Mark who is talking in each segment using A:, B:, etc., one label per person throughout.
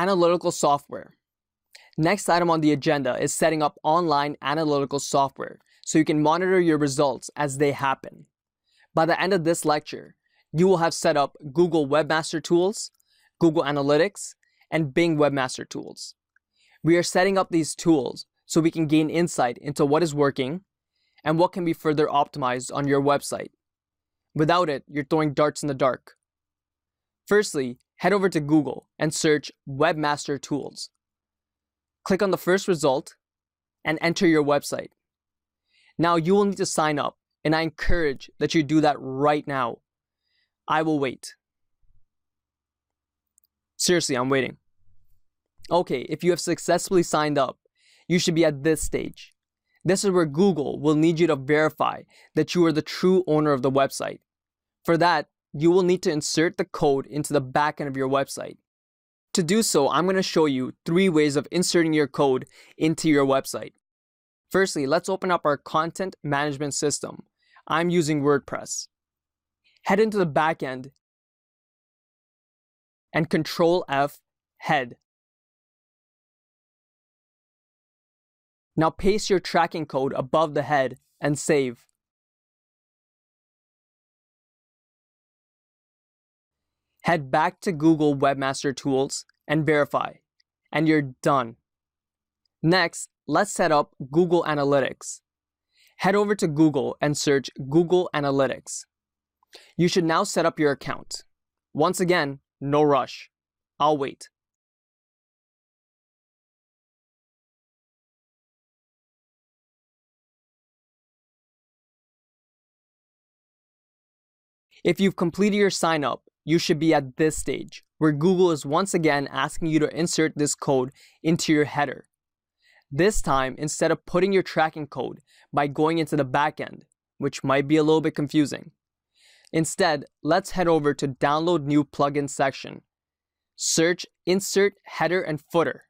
A: Analytical software. Next item on the agenda is setting up online analytical software so you can monitor your results as they happen. By the end of this lecture, you will have set up Google Webmaster Tools, Google Analytics, and Bing Webmaster Tools. We are setting up these tools so we can gain insight into what is working and what can be further optimized on your website. Without it, you're throwing darts in the dark. Firstly, head over to Google and search Webmaster Tools. Click on the first result and enter your website. Now you will need to sign up, and I encourage that you do that right now. I will wait. Seriously, I'm waiting. Okay, if you have successfully signed up, you should be at this stage. This is where Google will need you to verify that you are the true owner of the website. For that, you will need to insert the code into the backend of your website. To do so, I'm going to show you 3 ways of inserting your code into your website. Firstly, let's open up our content management system. I'm using WordPress. Head into the backend and Control F, head. Now paste your tracking code above the head and save. Head back to Google Webmaster Tools and verify, and you're done. Next, let's set up Google Analytics. Head over to Google and search Google Analytics. You should now set up your account. Once again, no rush. I'll wait. If you've completed your sign up, you should be at this stage, where Google is once again asking you to insert this code into your header. This time, instead of putting your tracking code by going into the backend, which might be a little bit confusing, instead, let's head over to Download New Plugin section. Search Insert Header and Footer.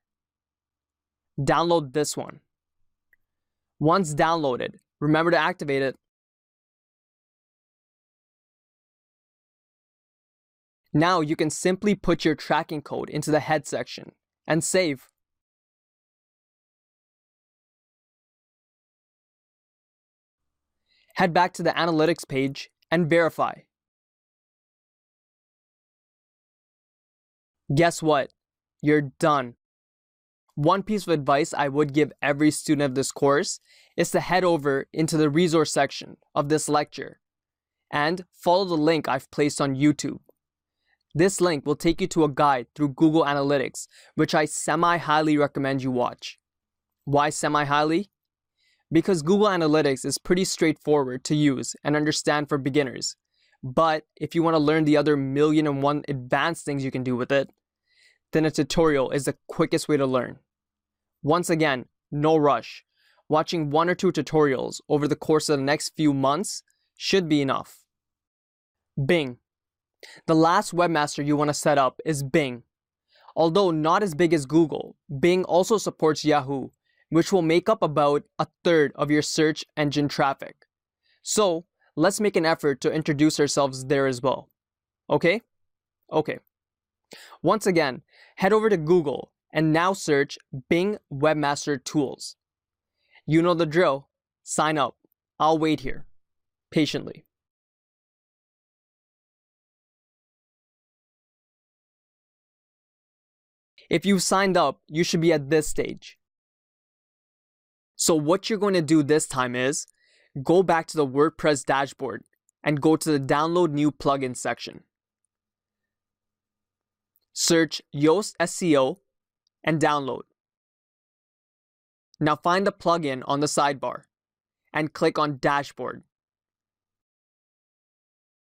A: Download this one. Once downloaded, remember to activate it. Now you can simply put your tracking code into the head section and save. Head back to the analytics page and verify. Guess what? You're done. One piece of advice I would give every student of this course is to head over into the resource section of this lecture and follow the link I've placed on YouTube. This link will take you to a guide through Google Analytics, which I semi-highly recommend you watch. Why semi-highly? Because Google Analytics is pretty straightforward to use and understand for beginners. But if you want to learn the other 1,000,001 advanced things you can do with it, then a tutorial is the quickest way to learn. Once again, no rush. Watching 1 or 2 tutorials over the course of the next few months should be enough. Bing. The last webmaster you want to set up is Bing. Although not as big as Google, Bing also supports Yahoo, which will make up about 1/3 of your search engine traffic. So let's make an effort to introduce ourselves there as well. Okay? Okay. Once again, head over to Google and now search Bing Webmaster Tools. You know the drill. Sign up. I'll wait here patiently. If you've signed up, you should be at this stage. So what you're going to do this time is go back to the WordPress dashboard and go to the Download New Plugin section. Search Yoast SEO and download. Now find the plugin on the sidebar and click on Dashboard.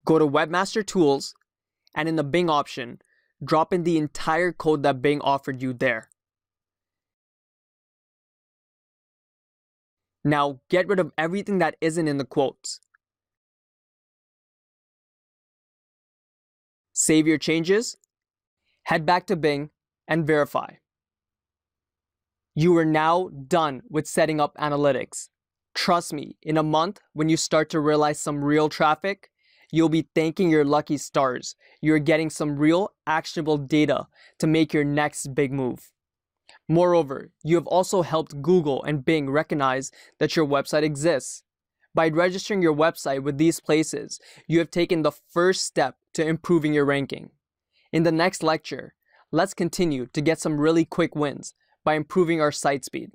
A: Go to Webmaster Tools and in the Bing option, drop in the entire code that Bing offered you there. Now get rid of everything that isn't in the quotes. Save your changes, head back to Bing, and verify. You are now done with setting up analytics. Trust me, in a month, when you start to realize some real traffic, you'll be thanking your lucky stars. You're getting some real, actionable data to make your next big move. Moreover, you have also helped Google and Bing recognize that your website exists. By registering your website with these places, you have taken the first step to improving your ranking. In the next lecture, let's continue to get some really quick wins by improving our site speed.